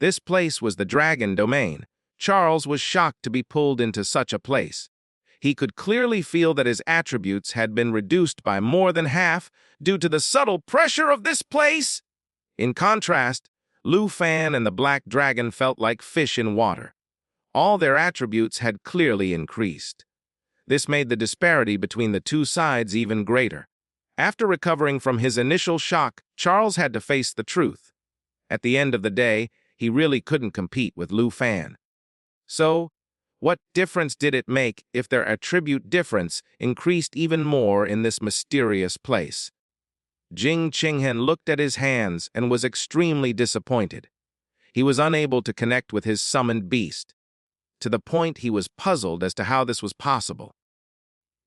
This place was the dragon domain. Charles was shocked to be pulled into such a place. He could clearly feel that his attributes had been reduced by more than half due to the subtle pressure of this place. In contrast, Lu Fan and the Black Dragon felt like fish in water. All their attributes had clearly increased. This made the disparity between the two sides even greater. After recovering from his initial shock, Charles had to face the truth. At the end of the day, he really couldn't compete with Lu Fan. So, what difference did it make if their attribute difference increased even more in this mysterious place? Jyn Zakes looked at his hands and was extremely disappointed. He was unable to connect with his summoned beast. To the point he was puzzled as to how this was possible.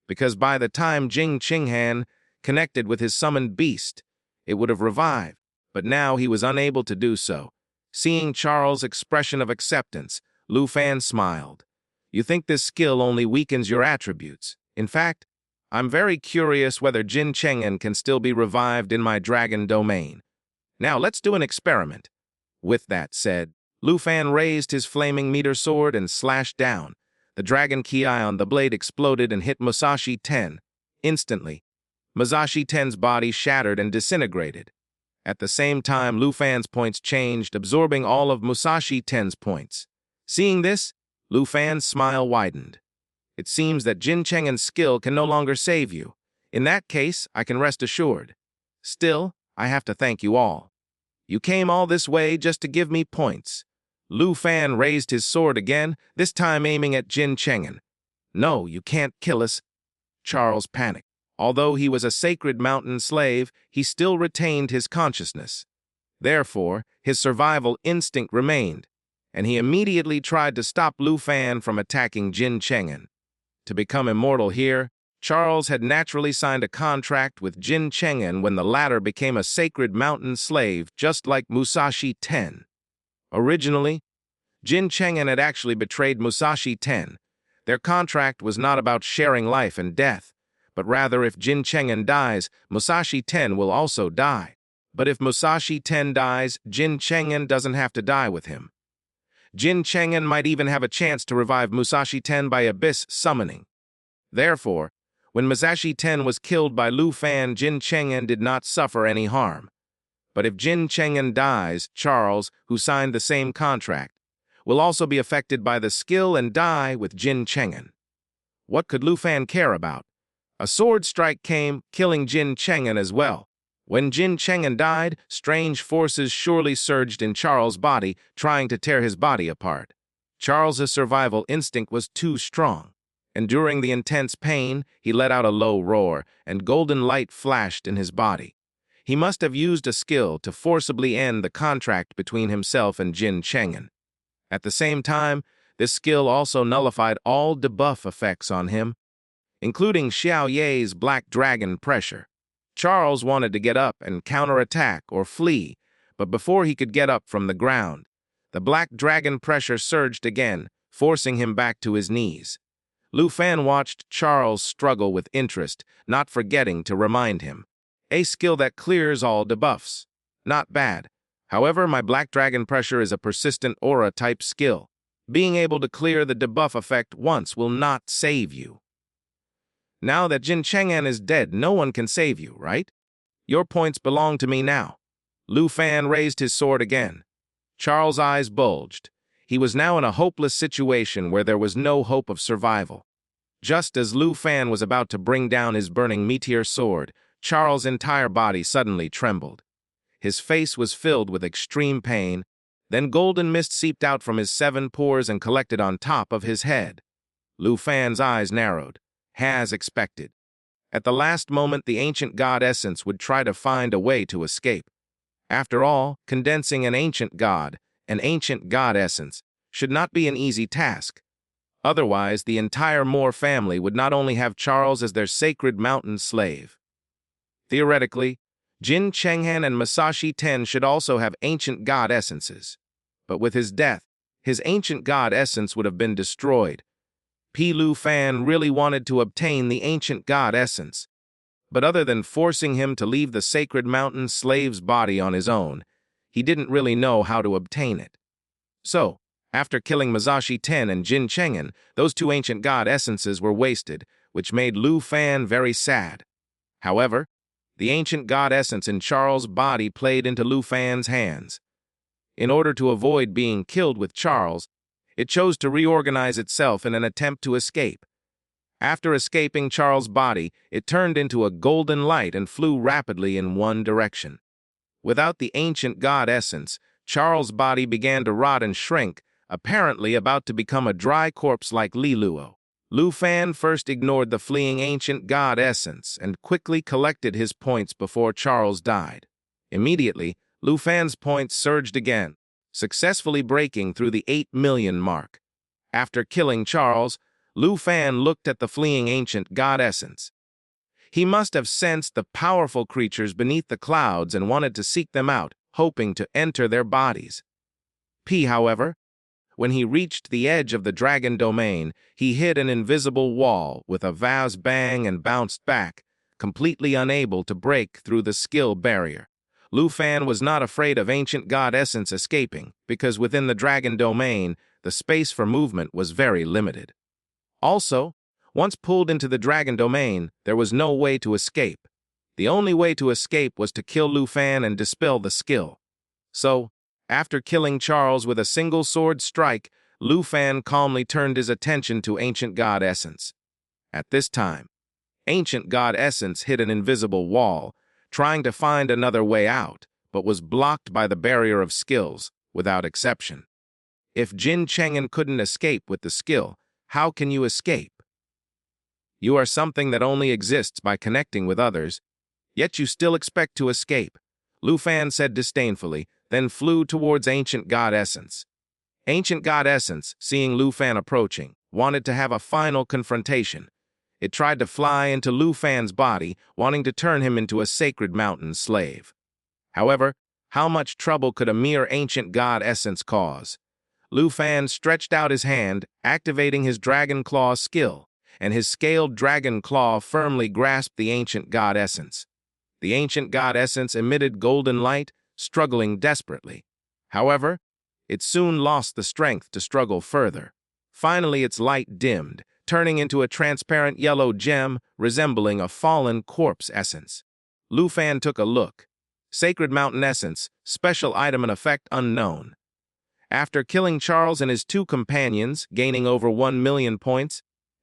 Because by the time Jyn Zakes connected with his summoned beast, it would have revived, but now he was unable to do so. Seeing Charles' expression of acceptance, Lu Fan smiled. You think this skill only weakens your attributes. In fact, I'm very curious whether Jyn Zakes can still be revived in my dragon domain. Now let's do an experiment. With that said, Lu Fan raised his flaming meteor sword and slashed down. The dragon ki on the blade exploded and hit Musashi 10. Instantly, Musashi 10's body shattered and disintegrated. At the same time, Lu Fan's points changed, absorbing all of Musashi 10's points. Seeing this, Lu Fan's smile widened. It seems that Jyn Zakes' skill can no longer save you. In that case, I can rest assured. Still, I have to thank you all. You came all this way just to give me points. Lu Fan raised his sword again, this time aiming at Jyn Zakes. No, you can't kill us. Charles panicked. Although he was a sacred mountain slave, he still retained his consciousness. Therefore, his survival instinct remained, and he immediately tried to stop Lu Fan from attacking Jyn Zakes. To become immortal here, Charles had naturally signed a contract with Jyn Zakes when the latter became a sacred mountain slave, just like Musashi 10. Originally, Jyn Zakes had actually betrayed Musashi 10. Their contract was not about sharing life and death, but rather if Jyn Zakes dies, Musashi 10 will also die. But if Musashi 10 dies, Jyn Zakes doesn't have to die with him. Jyn Zakes might even have a chance to revive Musashi 10 by abyss summoning. Therefore, when Musashi 10 was killed by Lu Fan, Jyn Zakes did not suffer any harm. But if Jyn Zakes dies, Charles, who signed the same contract, will also be affected by the skill and die with Jyn Zakes. What could Lu Fan care about? A sword strike came, killing Jyn Zakes as well. When Jyn Zakes died, strange forces surely surged in Charles' body, trying to tear his body apart. Charles' survival instinct was too strong. Enduring the intense pain, he let out a low roar, and golden light flashed in his body. He must have used a skill to forcibly end the contract between himself and Jyn Zakes. At the same time, this skill also nullified all debuff effects on him, including Xiao Ye's Black Dragon pressure. Charles wanted to get up and counterattack or flee, but before he could get up from the ground, the Black Dragon pressure surged again, forcing him back to his knees. Lu Fan watched Charles struggle with interest, not forgetting to remind him. A skill that clears all debuffs. Not bad. However, my Black Dragon pressure is a persistent aura-type skill. Being able to clear the debuff effect once will not save you. Now that Jyn Zakes is dead, no one can save you, right? Your points belong to me now. Lu Fan raised his sword again. Charles' eyes bulged. He was now in a hopeless situation where there was no hope of survival. Just as Lu Fan was about to bring down his burning meteor sword, Charles' entire body suddenly trembled. His face was filled with extreme pain. Then golden mist seeped out from his 7 pores and collected on top of his head. Lu Fan's eyes narrowed, as expected. At the last moment, the ancient god essence would try to find a way to escape. After all, condensing an ancient god essence, should not be an easy task. Otherwise, the entire Moore family would not only have Charles as their sacred mountain slave. Theoretically, Jyn Zakes and Musashi 10 should also have ancient god essences. But with his death, his ancient god essence would have been destroyed. Lu Fan really wanted to obtain the ancient god essence. But other than forcing him to leave the sacred mountain slave's body on his own, he didn't really know how to obtain it. So, after killing Masashi Ten and Jin Chengen, those two ancient god essences were wasted, which made Lu Fan very sad. However, the ancient god essence in Charles' body played into Lu Fan's hands. In order to avoid being killed with Charles, it chose to reorganize itself in an attempt to escape. After escaping Charles' body, it turned into a golden light and flew rapidly in one direction. Without the ancient god essence, Charles' body began to rot and shrink, apparently about to become a dry corpse like Li Luo. Lu Fan first ignored the fleeing ancient god essence and quickly collected his points before Charles died. Immediately, Lu Fan's points surged again, successfully breaking through the 8 million mark. After killing Charles, Lu Fan looked at the fleeing ancient god essence. He must have sensed the powerful creatures beneath the clouds and wanted to seek them out, hoping to enter their bodies. However, when he reached the edge of the dragon domain, he hit an invisible wall with a vast bang and bounced back, completely unable to break through the skill barrier. Lu Fan was not afraid of ancient god essence escaping, because within the dragon domain, the space for movement was very limited. Also, once pulled into the dragon domain, there was no way to escape. The only way to escape was to kill Lu Fan and dispel the skill. So, after killing Charles with a single sword strike, Lu Fan calmly turned his attention to ancient god essence. At this time, ancient god essence hit an invisible wall, trying to find another way out, but was blocked by the barrier of skills, without exception. If Jin Chengen couldn't escape with the skill, how can you escape? You are something that only exists by connecting with others, yet you still expect to escape, Lu Fan said disdainfully, then flew towards ancient god essence. Ancient god essence, seeing Lu Fan approaching, wanted to have a final confrontation. It tried to fly into Lu Fan's body, wanting to turn him into a sacred mountain slave. However, how much trouble could a mere ancient god essence cause? Lu Fan stretched out his hand, activating his Dragon Claw skill, and his scaled Dragon Claw firmly grasped the ancient god essence. The ancient god essence emitted golden light, struggling desperately. However, it soon lost the strength to struggle further. Finally, its light dimmed, turning into a transparent yellow gem resembling a fallen corpse essence. Lu Fan took a look. Sacred Mountain Essence, special item and effect unknown. After killing Charles and his two companions, gaining over 1 million points,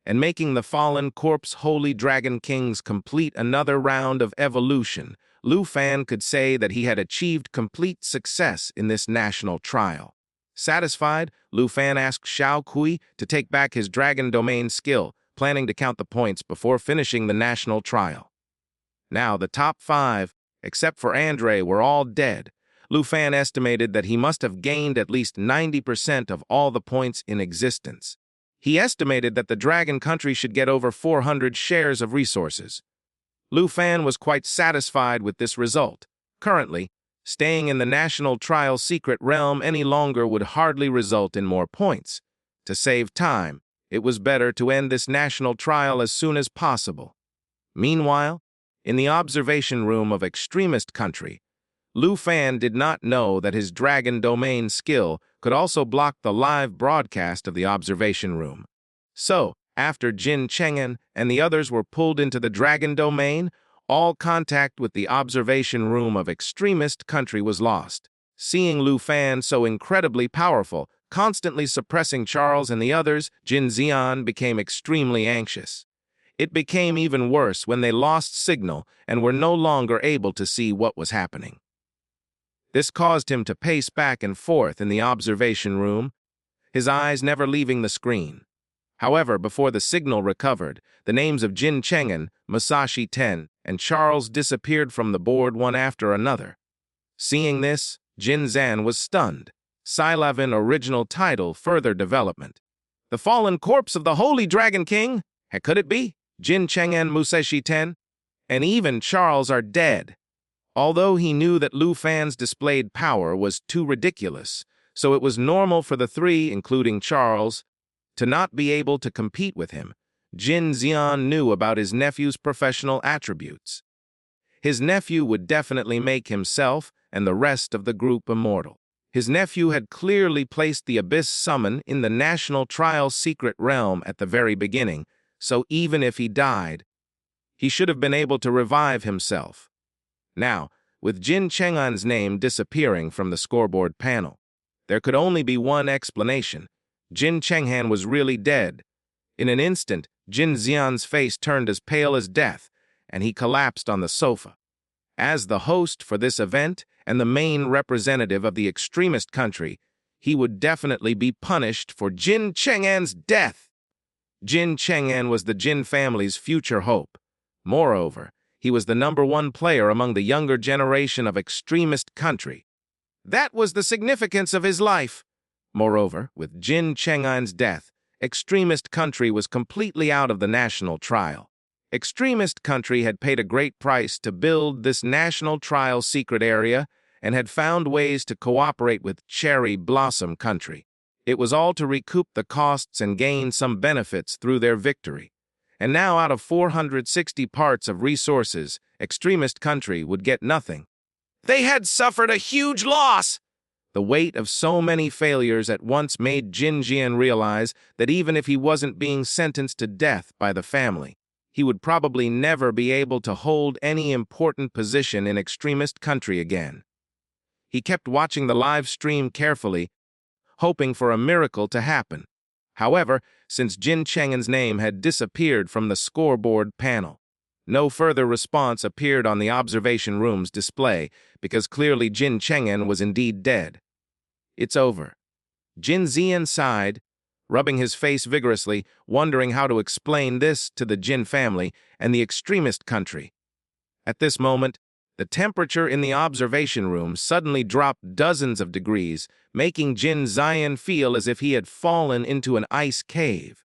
and making the fallen corpse Holy Dragon Kings complete another round of evolution, Lu Fan could say that he had achieved complete success in this national trial. Satisfied, Lu Fan asked Xiao Kui to take back his Dragon Domain skill, planning to count the points before finishing the national trial. Now, the top 5, except for Andre, were all dead. Lu Fan estimated that he must have gained at least 90% of all the points in existence. He estimated that the Dragon Country should get over 400 shares of resources. Lu Fan was quite satisfied with this result. Currently, staying in the national trial secret realm any longer would hardly result in more points. To save time, it was better to end this national trial as soon as possible. Meanwhile, in the observation room of Extremist country, Lu Fan did not know that his Dragon Domain skill could also block the live broadcast of the observation room. So, after Jin Chengen and the others were pulled into the Dragon Domain, all contact with the observation room of Extremist country was lost. Seeing Lu Fan so incredibly powerful, constantly suppressing Charles and the others, Jin Xian became extremely anxious. It became even worse when they lost signal and were no longer able to see what was happening. This caused him to pace back and forth in the observation room, his eyes never leaving the screen. However, before the signal recovered, the names of Jin Chengen, Masashi Ten, and Charles disappeared from the board one after another. Seeing this, Jin Zan was stunned. Silavin original title further development. The fallen corpse of the Holy Dragon King? Could it be? Jin Chengen, Masashi Ten, and even Charles are dead. Although he knew that Lu Fan's displayed power was too ridiculous, so it was normal for the three, including Charles, to not be able to compete with him, Jin Xian knew about his nephew's professional attributes. His nephew would definitely make himself and the rest of the group immortal. His nephew had clearly placed the Abyss Summon in the National Trial's secret realm at the very beginning, so even if he died, he should have been able to revive himself. Now, with Jyn Cheng'an's name disappearing from the scoreboard panel, there could only be one explanation. Jyn Cheng'an was really dead. In an instant, Jin Xian's face turned as pale as death, and he collapsed on the sofa. As the host for this event and the main representative of the extremist country, he would definitely be punished for Jyn Cheng'an's death. Jyn Cheng'an was the Jin family's future hope. Moreover, he was the #1 player among the younger generation of extremist country. That was the significance of his life. Moreover, with Jyn Cheng'an's death, extremist country was completely out of the national trial. Extremist country had paid a great price to build this national trial secret area and had found ways to cooperate with Cherry Blossom country. It was all to recoup the costs and gain some benefits through their victory. And now out of 460 parts of resources, extremist country would get nothing. They had suffered a huge loss! The weight of so many failures at once made Jin Jian realize that even if he wasn't being sentenced to death by the family, he would probably never be able to hold any important position in extremist country again. He kept watching the live stream carefully, hoping for a miracle to happen. However, since Jyn Cheng'an's name had disappeared from the scoreboard panel, no further response appeared on the observation room's display because clearly Jyn Cheng'an was indeed dead. It's over. Jin Xian sighed, rubbing his face vigorously, wondering how to explain this to the Jin family and the extremist country. At this moment, the temperature in the observation room suddenly dropped dozens of degrees, making Jin Xian feel as if he had fallen into an ice cave.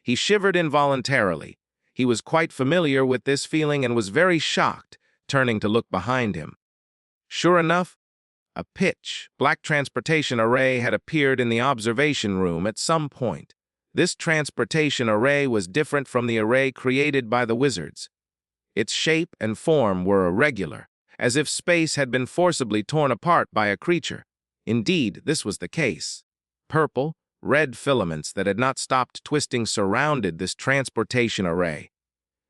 He shivered involuntarily. He was quite familiar with this feeling and was very shocked, turning to look behind him. Sure enough, a pitch black transportation array had appeared in the observation room at some point. This transportation array was different from the array created by the wizards. Its shape and form were irregular, as if space had been forcibly torn apart by a creature. Indeed, this was the case. Purple, red filaments that had not stopped twisting surrounded this transportation array.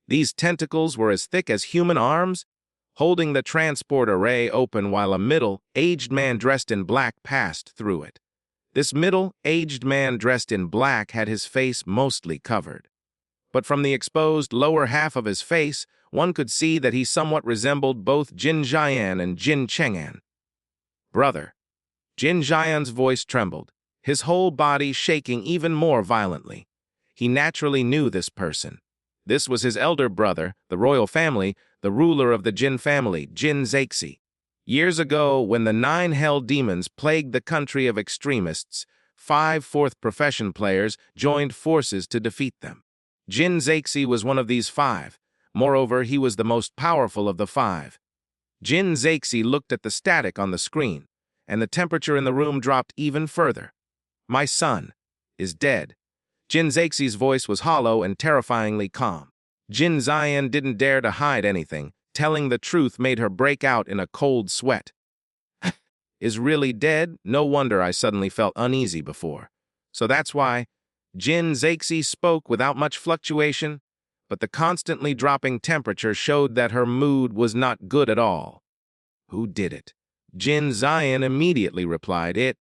These tentacles were as thick as human arms, holding the transport array open while a middle-aged man dressed in black passed through it. This middle-aged man dressed in black had his face mostly covered. But from the exposed lower half of his face, one could see that he somewhat resembled both Jin Jian and Jyn Cheng'an. Brother. Jin Jian's voice trembled, his whole body shaking even more violently. He naturally knew this person. This was his elder brother, the royal family, the ruler of the Jin family, Jyn Zakes. Years ago, when the 9 hell demons plagued the country of extremists, 5 fourth profession players joined forces to defeat them. Jyn Zakes was one of these 5. Moreover, he was the most powerful of the 5. Jyn Zakes looked at the static on the screen, and the temperature in the room dropped even further. My son is dead. Jyn Zakes' voice was hollow and terrifyingly calm. Jin Xian didn't dare to hide anything. Telling the truth made her break out in a cold sweat. Is really dead? No wonder I suddenly felt uneasy before. So that's why. Jyn Zakes spoke without much fluctuation, but the constantly dropping temperature showed that her mood was not good at all. Who did it? Jin Xian immediately replied, It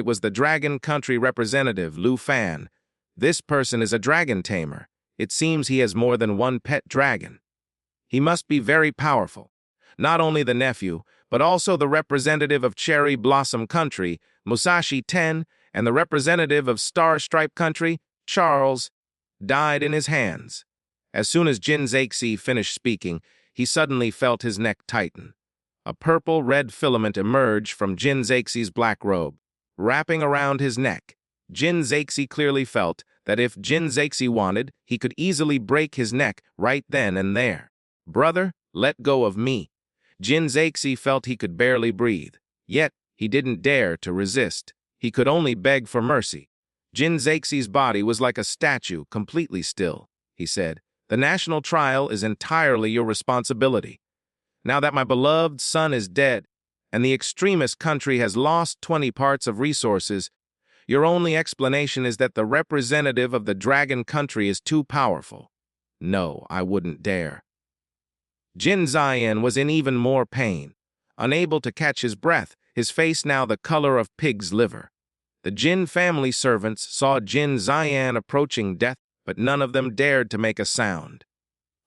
was the Dragon Country representative, Lu Fan. This person is a dragon tamer. It seems he has more than one pet dragon. He must be very powerful. Not only the nephew, but also the representative of Cherry Blossom Country, Musashi Ten, and the representative of Star Stripe Country, Charles, died in his hands. As soon as Jyn Zakes finished speaking, he suddenly felt his neck tighten. A purple-red filament emerged from Jyn Zakes' black robe, wrapping around his neck. Jyn Zakes clearly felt that if Jyn Zakes wanted, he could easily break his neck right then and there. Brother, let go of me. Jyn Zakes felt he could barely breathe. Yet, he didn't dare to resist. He could only beg for mercy. Jyn Zakes' body was like a statue, completely still. He said, The national trial is entirely your responsibility. Now that my beloved son is dead, and the extremist country has lost 20 parts of resources. Your only explanation is that the representative of the dragon country is too powerful. No, I wouldn't dare. Jyn Zakes was in even more pain. Unable to catch his breath, his face now the color of pig's liver. The Jyn family servants saw Jyn Zakes approaching death, but none of them dared to make a sound.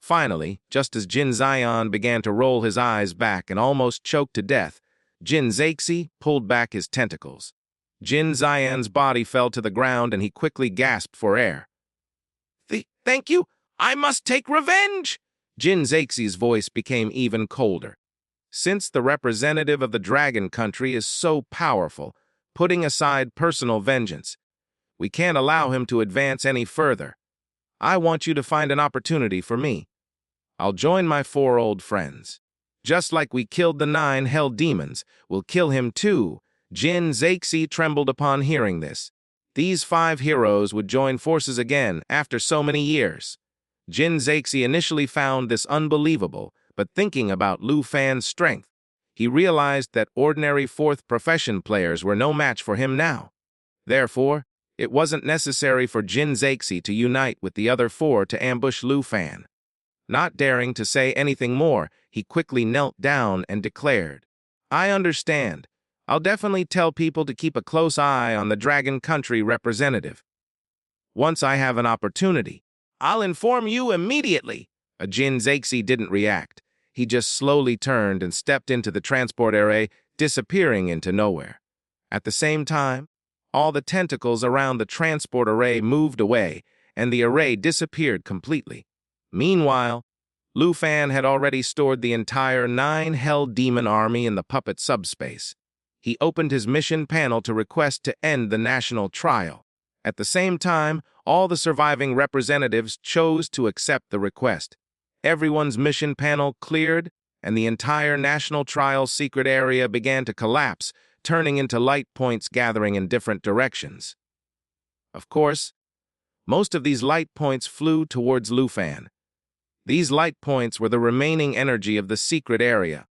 Finally, just as Jyn Zakes began to roll his eyes back and almost choked to death, Jyn Zakes pulled back his tentacles. Jyn Zakes' body fell to the ground and he quickly gasped for air. Thank you! I must take revenge! Jyn Zakes' voice became even colder. Since the representative of the dragon country is so powerful, putting aside personal vengeance, we can't allow him to advance any further. I want you to find an opportunity for me. I'll join my 4 old friends. Just like we killed the 9 hell demons, we'll kill him too. Jyn Zakes trembled upon hearing this. These 5 heroes would join forces again after so many years. Jyn Zakes initially found this unbelievable, but thinking about Lu Fan's strength, he realized that ordinary 4th profession players were no match for him now. Therefore, it wasn't necessary for Jyn Zakes to unite with the other 4 to ambush Lu Fan. Not daring to say anything more, he quickly knelt down and declared, I understand. I'll definitely tell people to keep a close eye on the Dragon Country representative. Once I have an opportunity, I'll inform you immediately. Jyn Zakes didn't react. He just slowly turned and stepped into the transport array, disappearing into nowhere. At the same time, all the tentacles around the transport array moved away, and the array disappeared completely. Meanwhile, Lu Fan had already stored the entire 9 Hell Demon army in the puppet subspace. He opened his mission panel to request to end the national trial. At the same time, all the surviving representatives chose to accept the request. Everyone's mission panel cleared, and the entire national trial secret area began to collapse, turning into light points gathering in different directions. Of course, most of these light points flew towards Lu Fan. These light points were the remaining energy of the secret area,